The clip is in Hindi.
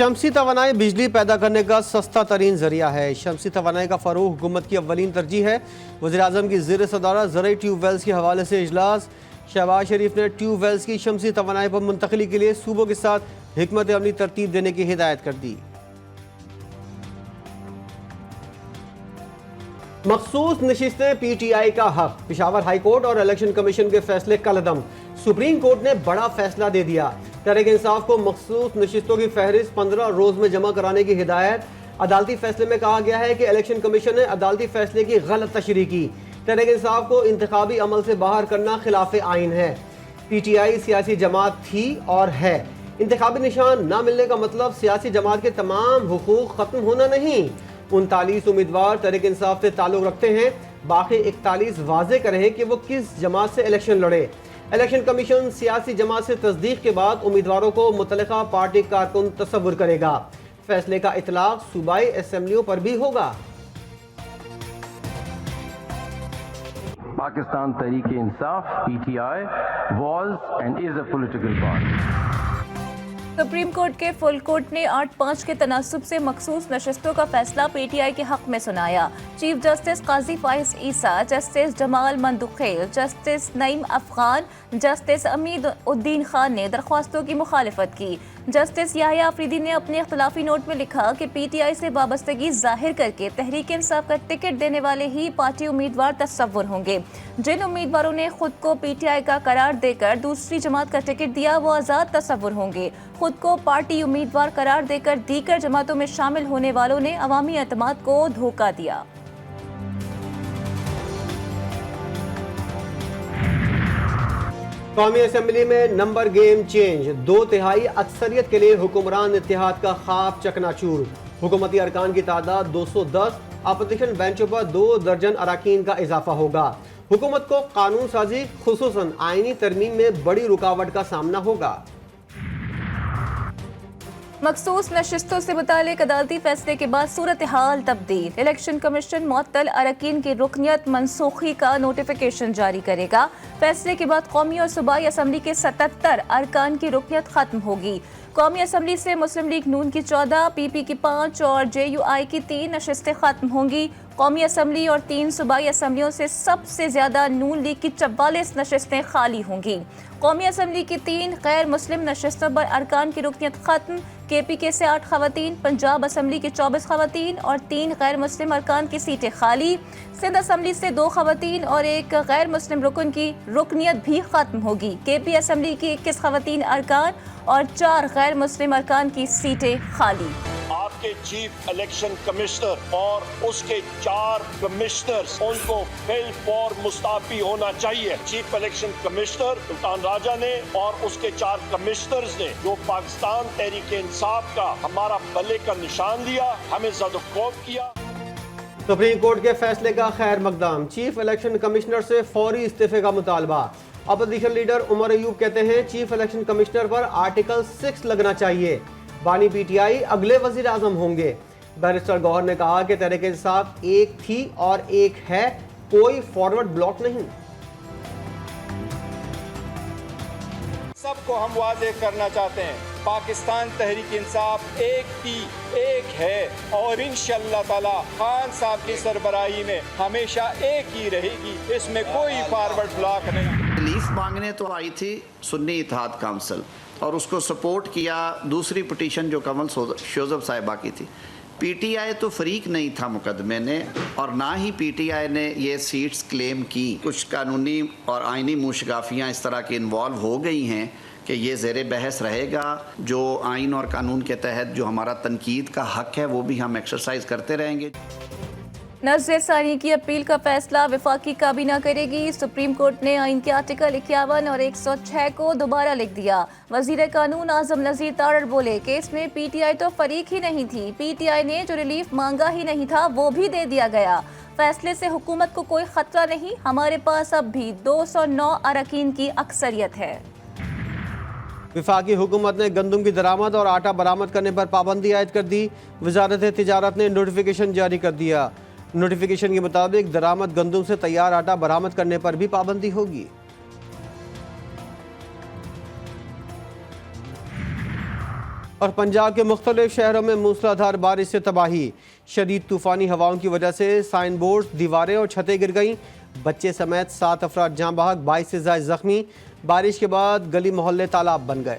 शमसी तवानाई बिजली पैदा करने का सस्ता तरीन जरिया है। शमसी तवानाई का फरोग हुकूमत की अव्वलीन तरजीह है। वज़ीर-ए-आज़म की ज़ेर सदारत ज़रई ट्यूबवेल्स के हवाले से इजलास। शहबाज शरीफ ने ट्यूबवेल्स की शमसी तवानाई पर मुंतकली के लिए सूबों के साथ हिकमत अमली तरतीब देने की हिदायत कर दी। मखसूस नशिस्तें PTI का हक। पेशावर हाई कोर्ट और इलेक्शन कमीशन के फैसले कलअदम। सुप्रीम कोर्ट ने बड़ा फैसला दे दिया। तहरीक इंसाफ को मखसूस नशिस्तों की फहरिस्त 15 रोज में जमा कराने की हिदायत। अदालती फैसले में कहा गया है कि इलेक्शन कमीशन ने अदालती फैसले की गलत तशरीह की। तहरीक इंसाफ को इंतखाबी अमल से बाहर करना खिलाफ आइन है। PTI सियासी जमात थी और है। इंतखाबी निशान न मिलने का मतलब सियासी जमात के तमाम हुकूक खत्म होना नहीं। 39 उम्मीदवार तहरीक इंसाफ से ताल्लुक रखते हैं, बाकी 41 वाजे करें कि वो किस जमात से इलेक्शन लड़े। इलेक्शन कमीशन सियासी जमात से तस्दीक के बाद उम्मीदवारों को मुतल्लिका पार्टी कारकुन तस्वुर करेगा। फैसले का इतलाक सूबाई असेंबलियों पर भी होगा। Pakistan Tehreek-e-Insaf PTI was and is a political party. Supreme court के फुल कोर्ट ने 8-5 के तनासुब से मखसूस नशस्तों का फैसला PTI के हक में सुनाया। Chief justice Qazi Faez Isa, justice Jamal Mandokhail, justice Naeem Afghan, justice Amin Uddin Khan ने दरख्वास्तों की मुखालिफत की। जस्टिस याहिया अफरीदी ने अपने इख्तलाफी नोट में लिखा कि PTI से वाबस्तगी जाहिर करके तहरीक इंसाफ का टिकट देने वाले ही पार्टी उम्मीदवार तस्वुर होंगे। जिन उम्मीदवारों ने खुद को PTI का करार देकर दूसरी जमात का टिकट दिया वो आज़ाद तस्वुर होंगे। खुद को पार्टी उम्मीदवार करार देकर दीगर जमातों में शामिल होने वालों ने अवामी एतमाद को धोखा दिया। कौमी असेंबली में नंबर गेम चेंज। 2/3 अक्सरियत के लिए हुक्मरान इत्तेहाद का ख्वाब चकनाचूर। हुकूमती अरकान की तादाद 210, अपोजिशन बेंचों पर 2 दर्जन अरकान का इजाफा होगा। हुकूमत को कानून साजी खुसूसन आईनी तरमीम में बड़ी रुकावट का सामना होगा। मखसूस नशिस्तों से मुतालिक अदालती फैसले के बाद सूरत हाल तब्दील। इलेक्शन कमीशन मुअत्तल अरकान की रुकनियत मनसूखी का नोटिफिकेशन जारी करेगा। फैसले के बाद कौमी और सूबाई असम्बली के 77 अरकान की रुकनियत खत्म होगी। कौमी असम्बली से मुस्लिम लीग नून की 14, PP की 5 और JUI की 3 नशिस्तें खत्म होंगी। कौमी असम्बली और 3 सूबाई असम्बलियों से सबसे ज्यादा नून लीग की 44 नशिस्तें खाली होंगी। कौमी असम्बली की 3 गैर मुस्लिम नशिस्तों पर अरकान की रुकनियत खत्म। KPK से 8 खवातीन, पंजाब असम्बली की 24 खवातीन और 3 गैर मुस्लिम अरकान की सीटें खाली। सिंध असम्बली से 2 खवातीन और 1 गैर मुस्लिम रुकन की रुकनियत भी खत्म होगी। KP असम्बली की 21 खवातीन अरकान और 4 गैर मुस्लिम अरकान की सीटें खाली। आपके चीफ इलेक्शन कमिश्नर और उसके 4 कमिश्नर्स उनको बिल फॉर मुस्ताफी होना चाहिए। Chief election commissioner Sultan Raja ने और उसके 4 कमिश्नर्स ने जो पाकिस्तान तहरीक इंसाफ का हमारा बल्ले का निशान लिया, हमें ज़द-ओ-खौफ किया। सुप्रीम कोर्ट के फैसले का खैर मकदम। चीफ इलेक्शन कमिश्नर से फौरी इस्तीफे का मुतालबा। अपोजिशन लीडर उमर अयूब कहते हैं चीफ इलेक्शन कमिश्नर पर आर्टिकल 6 लगना चाहिए। बानी PTI अगले वजीर आजम होंगे। बैरिस्टर गौहर ने कहा कि तहरीक इंसाफ एक थी और एक है, कोई फॉरवर्ड ब्लॉक नहीं। सबको हम वादे करना चाहते हैं, पाकिस्तान तहरीक इंसाफ एक थी, एक है और इंशाअल्लाह ताला खान साहब की सरबराही में हमेशा एक ही रहेगी। इसमें कोई फॉरवर्ड ब्लॉक नहीं। रिलीफ मांगने तो आई थी सुन्नी इत्तेहाद काउंसिल और उसको सपोर्ट किया दूसरी पिटीशन जो कमल शोजब साहिबा की थी। PTI तो फरीक नहीं था मुकदमे ने और ना ही PTI ने ये सीट्स क्लेम की। कुछ कानूनी और आइनी मुशगाफियाँ इस तरह की इन्वॉल्व हो गई हैं कि ये ज़ेर बहस रहेगा। जो आइन और कानून के तहत जो हमारा तनकीद का हक है वो भी हम एक्सरसाइज करते रहेंगे। नज़र सानी की अपील का फैसला वफाकी काबीना करेगी। सुप्रीम कोर्ट ने आइन के आर्टिकल 51 और 106 को दोबारा लिख दिया। वजीर कानून आजम नज़ीर तारड़ बोले कि इसमें PTI तो फरीक ही नहीं थी। PTI ने जो रिलीफ मांगा ही नहीं था वो भी दे दिया गया। फैसले से हुकूमत को कोई खतरा नहीं, हमारे पास अब भी 209 अरकान की अक्सरियत है। वफाकी हुकूमत ने गंदम की दरामद और आटा बरामद करने पर पाबंदी आयद कर दी। वजारत तिजारत ने नोटिफिकेशन जारी कर दिया। नोटिफिकेशन के मुताबिक दरामद गंदम से तैयार आटा बरामद करने पर भी पाबंदी होगी। और पंजाब के मुख्तलिफ शहरों में मूसलाधार बारिश से तबाही। शदीद तूफ़ानी हवाओं की वजह से साइन बोर्ड, दीवारें और छतें गिर गईं। बच्चे समेत 7 अफराद जाँ बहक, 22 से ज़ायद ज़ख्मी। बारिश के बाद गली मोहल्ले तालाब बन गए।